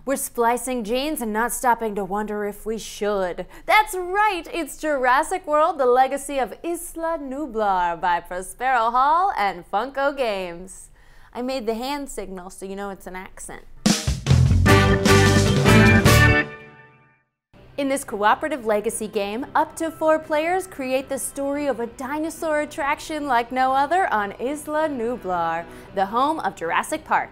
We're splicing genes and not stopping to wonder if we should. That's right, it's Jurassic World, the Legacy of Isla Nublar by Prospero Hall and Funko Games. I made the hand signal so you know it's an accent. In this cooperative legacy game, up to 4 players create the story of a dinosaur attraction like no other on Isla Nublar, the home of Jurassic Park.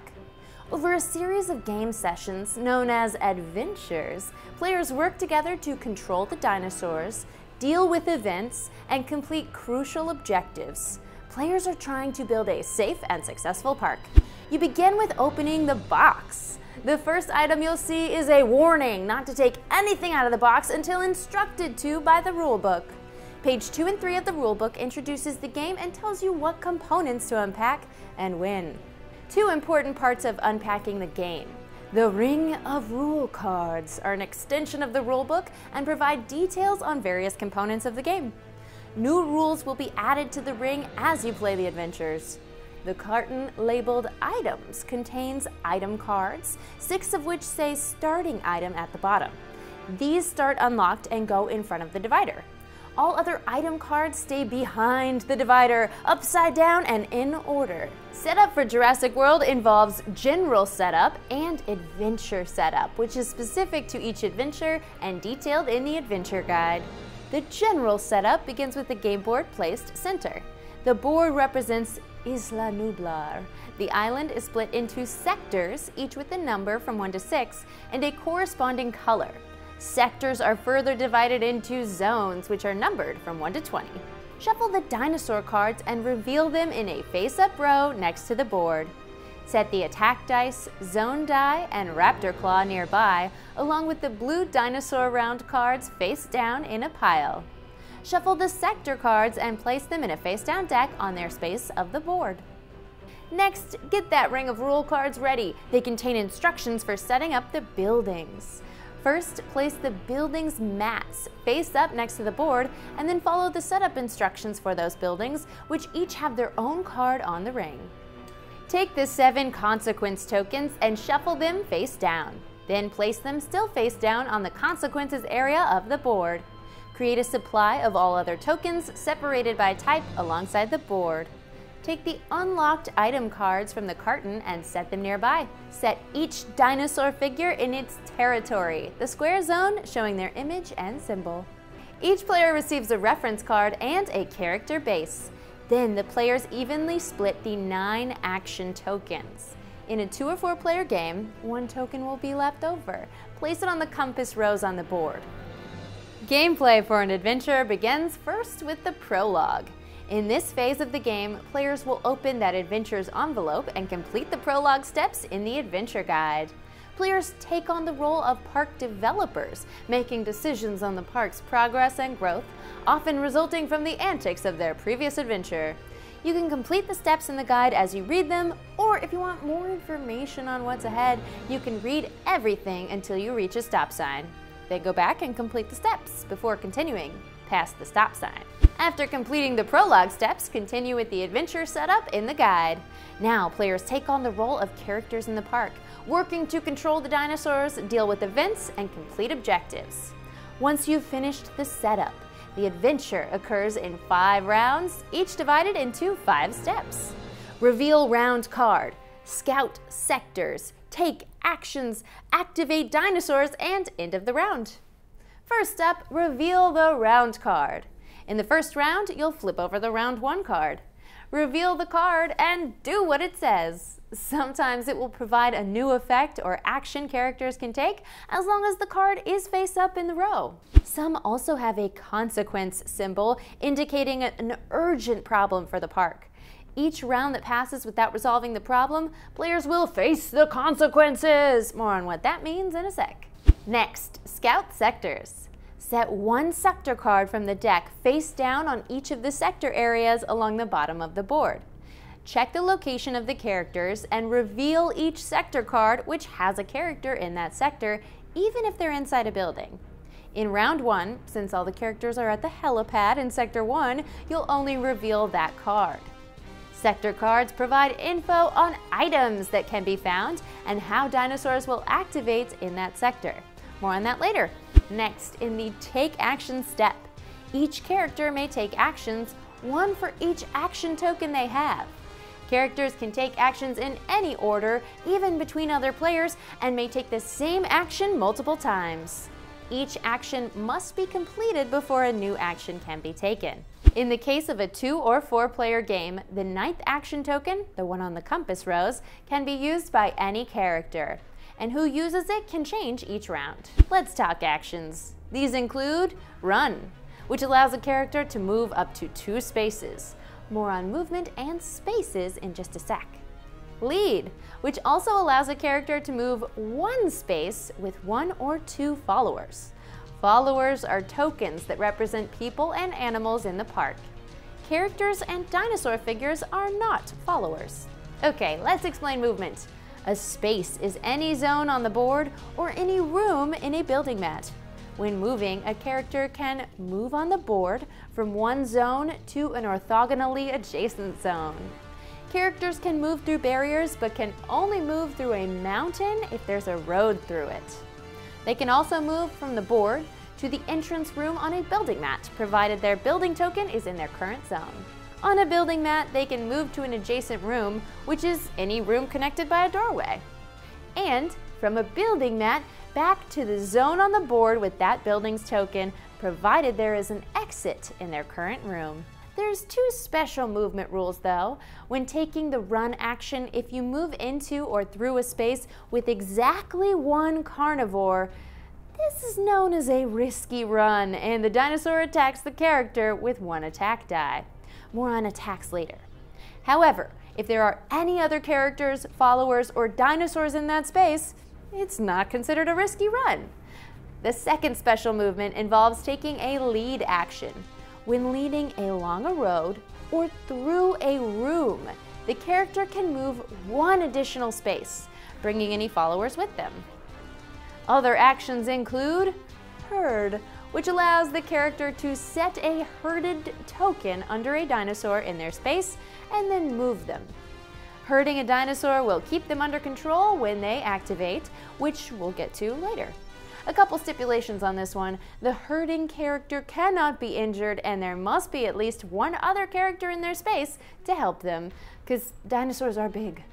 Over a series of game sessions known as adventures, players work together to control the dinosaurs, deal with events, and complete crucial objectives. Players are trying to build a safe and successful park. You begin with opening the box. The first item you'll see is a warning not to take anything out of the box until instructed to by the rulebook. Page 2 and 3 of the rulebook introduces the game and tells you what components to unpack and when. 2 important parts of unpacking the game. The Ring of Rule cards are an extension of the rulebook and provide details on various components of the game. New rules will be added to the ring as you play the adventures. The carton labeled items contains item cards, 6 of which say starting item at the bottom. These start unlocked and go in front of the divider. All other item cards stay behind the divider, upside down and in order. Setup for Jurassic World involves general setup and adventure setup, which is specific to each adventure and detailed in the adventure guide. The general setup begins with the game board placed center. The board represents Isla Nublar. The island is split into sectors, each with a number from 1 to 6, and a corresponding color. Sectors are further divided into zones, which are numbered from 1 to 20. Shuffle the dinosaur cards and reveal them in a face-up row next to the board. Set the attack dice, zone die, and raptor claw nearby, along with the blue dinosaur round cards face down in a pile. Shuffle the sector cards and place them in a face-down deck on their space of the board. Next, get that ring of rule cards ready. They contain instructions for setting up the buildings. First, place the buildings' mats face up next to the board, and then follow the setup instructions for those buildings, which each have their own card on the ring. Take the 7 consequence tokens and shuffle them face down. Then place them still face down on the consequences area of the board. Create a supply of all other tokens separated by type alongside the board. Take the unlocked item cards from the carton and set them nearby. Set each dinosaur figure in its territory, the square zone showing their image and symbol. Each player receives a reference card and a character base. Then the players evenly split the 9 action tokens. In a 2 or 4 player game, 1 token will be left over. Place it on the compass rows on the board. Gameplay for an adventure begins first with the prologue. In this phase of the game, players will open that adventure's envelope and complete the prologue steps in the adventure guide. Players take on the role of park developers, making decisions on the park's progress and growth, often resulting from the antics of their previous adventure. You can complete the steps in the guide as you read them, or if you want more information on what's ahead, you can read everything until you reach a stop sign. Then go back and complete the steps before continuing past the stop sign. After completing the prologue steps, continue with the adventure setup in the guide. Now, players take on the role of characters in the park, working to control the dinosaurs, deal with events, and complete objectives. Once you've finished the setup, the adventure occurs in 5 rounds, each divided into 5 steps. Reveal round card, scout sectors, take actions, activate dinosaurs, and end of the round. First up, reveal the round card. In the first round, you'll flip over the round 1 card. Reveal the card and do what it says. Sometimes it will provide a new effect or action characters can take as long as the card is face up in the row. Some also have a consequence symbol indicating an urgent problem for the park. Each round that passes without resolving the problem, players will face the consequences. More on what that means in a sec. Next, scout sectors. Set 1 sector card from the deck face down on each of the sector areas along the bottom of the board. Check the location of the characters and reveal each sector card which has a character in that sector, even if they're inside a building. In round 1, since all the characters are at the helipad in sector 1, you'll only reveal that card. Sector cards provide info on items that can be found and how dinosaurs will activate in that sector. More on that later. Next, in the Take Action step, each character may take actions, one for each action token they have. Characters can take actions in any order, even between other players, and may take the same action multiple times. Each action must be completed before a new action can be taken. In the case of a 2 or 4 player game, the 9th action token, the one on the compass rose, can be used by any character, and who uses it can change each round. Let's talk actions. These include Run, which allows a character to move up to 2 spaces. More on movement and spaces in just a sec. Lead, which also allows a character to move 1 space with 1 or 2 followers. Followers are tokens that represent people and animals in the park. Characters and dinosaur figures are not followers. Okay, let's explain movement. A space is any zone on the board or any room in a building mat. When moving, a character can move on the board from one zone to an orthogonally adjacent zone. Characters can move through barriers but can only move through a mountain if there's a road through it. They can also move from the board to the entrance room on a building mat, provided their building token is in their current zone. On a building mat, they can move to an adjacent room, which is any room connected by a doorway. And from a building mat, back to the zone on the board with that building's token, provided there is an exit in their current room. There's 2 special movement rules though. When taking the run action, if you move into or through a space with exactly 1 carnivore, this is known as a risky run, and the dinosaur attacks the character with 1 attack die. More on attacks later. However, if there are any other characters, followers, or dinosaurs in that space, it's not considered a risky run. The second special movement involves taking a lead action. When leading along a road or through a room, the character can move 1 additional space, bringing any followers with them. Other actions include Herd, which allows the character to set a herded token under a dinosaur in their space and then move them. Herding a dinosaur will keep them under control when they activate, which we'll get to later. A couple stipulations on this one. The herding character cannot be injured, and there must be at least 1 other character in their space to help them, because dinosaurs are big.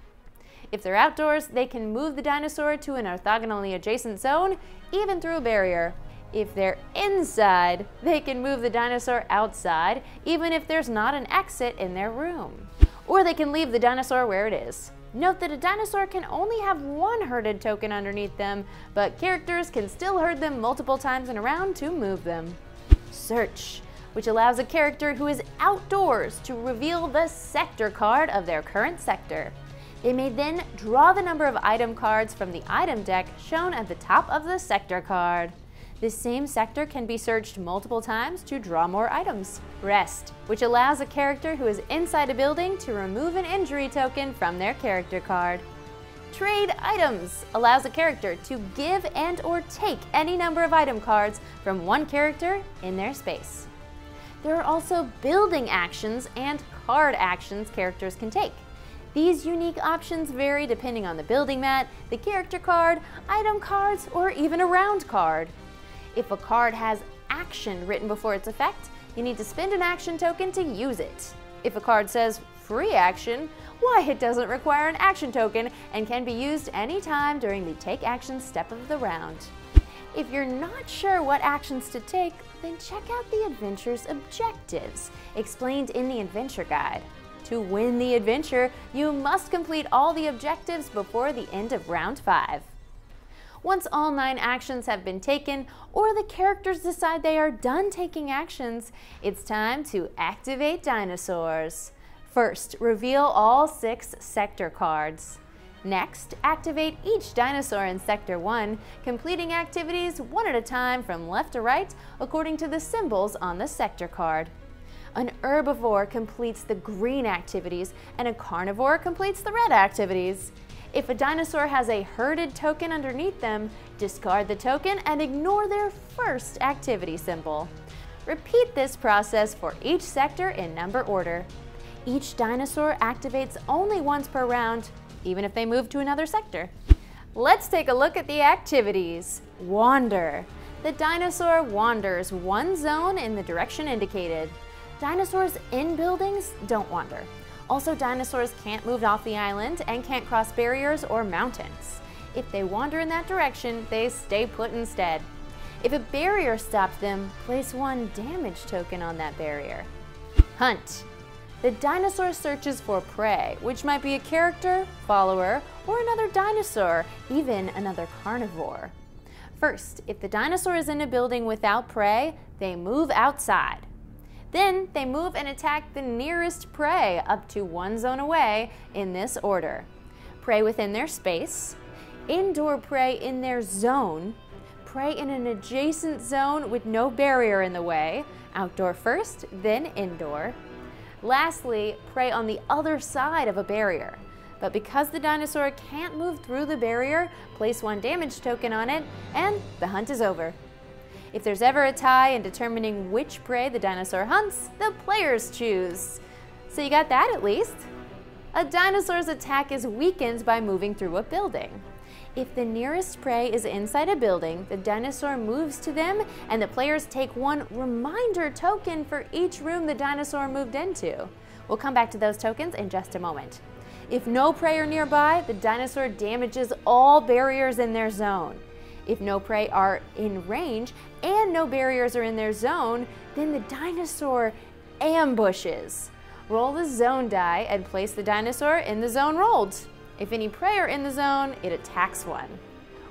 If they're outdoors, they can move the dinosaur to an orthogonally adjacent zone, even through a barrier. If they're inside, they can move the dinosaur outside, even if there's not an exit in their room. Or they can leave the dinosaur where it is. Note that a dinosaur can only have 1 herded token underneath them, but characters can still herd them multiple times in a round to move them. Search, which allows a character who is outdoors to reveal the sector card of their current sector. They may then draw the number of item cards from the item deck shown at the top of the sector card. This same sector can be searched multiple times to draw more items. Rest, which allows a character who is inside a building to remove an injury token from their character card. Trade items allows a character to give and or take any number of item cards from 1 character in their space. There are also building actions and card actions characters can take. These unique options vary depending on the building mat, the character card, item cards, or even a round card. If a card has action written before its effect, you need to spend an action token to use it. If a card says free action, why, it doesn't require an action token and can be used anytime during the take action step of the round. If you're not sure what actions to take, then check out the adventure's objectives, explained in the adventure guide. To win the adventure, you must complete all the objectives before the end of round 5. Once all 9 actions have been taken, or the characters decide they are done taking actions, it's time to activate dinosaurs. First, reveal all 6 sector cards. Next, activate each dinosaur in Sector 1, completing activities 1 at a time from left to right according to the symbols on the sector card. An herbivore completes the green activities, and a carnivore completes the red activities. If a dinosaur has a herded token underneath them, discard the token and ignore their first activity symbol. Repeat this process for each sector in number order. Each dinosaur activates only once per round, even if they move to another sector. Let's take a look at the activities. Wander. The dinosaur wanders one zone in the direction indicated. Dinosaurs in buildings don't wander. Also, dinosaurs can't move off the island and can't cross barriers or mountains. If they wander in that direction, they stay put instead. If a barrier stops them, place one damage token on that barrier. Hunt. The dinosaur searches for prey, which might be a character, follower, or another dinosaur, even another carnivore. First, if the dinosaur is in a building without prey, they move outside. Then they move and attack the nearest prey up to one zone away in this order. Prey within their space, indoor prey in their zone, prey in an adjacent zone with no barrier in the way, outdoor first, then indoor. Lastly, prey on the other side of a barrier. But because the dinosaur can't move through the barrier, place one damage token on it, and the hunt is over. If there's ever a tie in determining which prey the dinosaur hunts, the players choose. So you got that at least. A dinosaur's attack is weakened by moving through a building. If the nearest prey is inside a building, the dinosaur moves to them and the players take one reminder token for each room the dinosaur moved into. We'll come back to those tokens in just a moment. If no prey are nearby, the dinosaur damages all barriers in their zone. If no prey are in range and no barriers are in their zone, then the dinosaur ambushes. Roll the zone die and place the dinosaur in the zone rolled. If any prey are in the zone, it attacks one.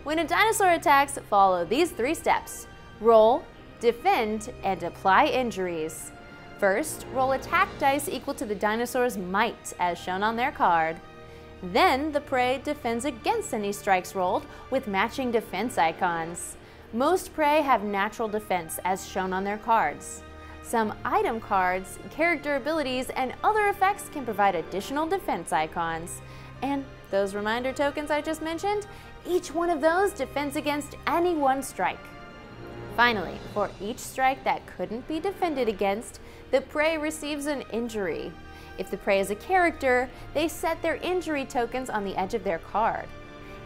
When a dinosaur attacks, follow these 3 steps. Roll, defend, and apply injuries. First, roll attack dice equal to the dinosaur's might, as shown on their card. Then, the prey defends against any strikes rolled with matching defense icons. Most prey have natural defense, as shown on their cards. Some item cards, character abilities, and other effects can provide additional defense icons. And those reminder tokens I just mentioned, each one of those defends against any one strike. Finally, for each strike that couldn't be defended against, the prey receives an injury. If the prey is a character, they set their injury tokens on the edge of their card.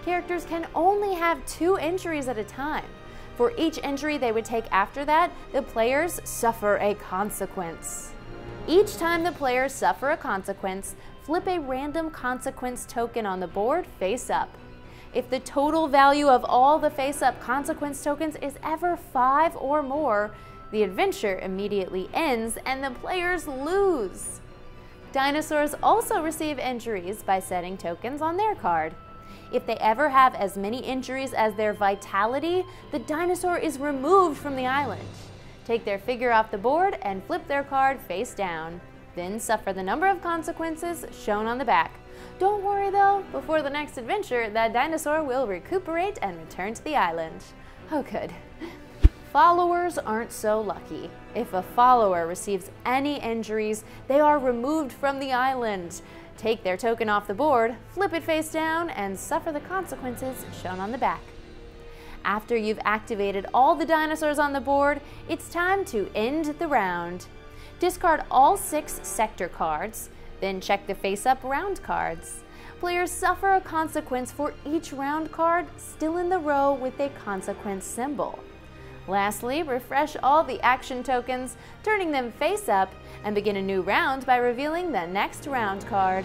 Characters can only have 2 injuries at a time. For each injury they would take after that, the players suffer a consequence. Each time the players suffer a consequence, flip a random consequence token on the board face up. If the total value of all the face-up consequence tokens is ever 5 or more, the adventure immediately ends and the players lose. Dinosaurs also receive injuries by setting tokens on their card. If they ever have as many injuries as their vitality, the dinosaur is removed from the island. Take their figure off the board and flip their card face down. Then suffer the number of consequences shown on the back. Don't worry though, before the next adventure, that dinosaur will recuperate and return to the island. Oh good. Followers aren't so lucky. If a follower receives any injuries, they are removed from the island. Take their token off the board, flip it face down, and suffer the consequences shown on the back. After you've activated all the dinosaurs on the board, it's time to end the round. Discard all 6 sector cards, then check the face-up round cards. Players suffer a consequence for each round card still in the row with a consequence symbol. Lastly, refresh all the action tokens, turning them face up, and begin a new round by revealing the next round card.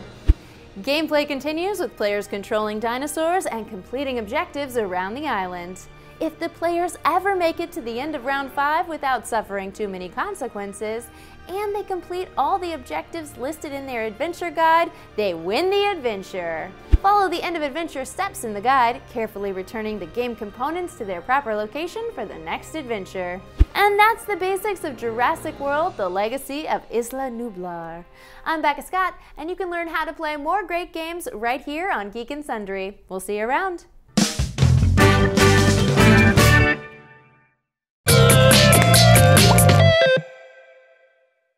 Gameplay continues with players controlling dinosaurs and completing objectives around the island. If the players ever make it to the end of round 5 without suffering too many consequences, and they complete all the objectives listed in their adventure guide, they win the adventure. Follow the end of adventure steps in the guide, carefully returning the game components to their proper location for the next adventure. And that's the basics of Jurassic World, the Legacy of Isla Nublar. I'm Becca Scott, and you can learn how to play more great games right here on Geek and Sundry. We'll see you around.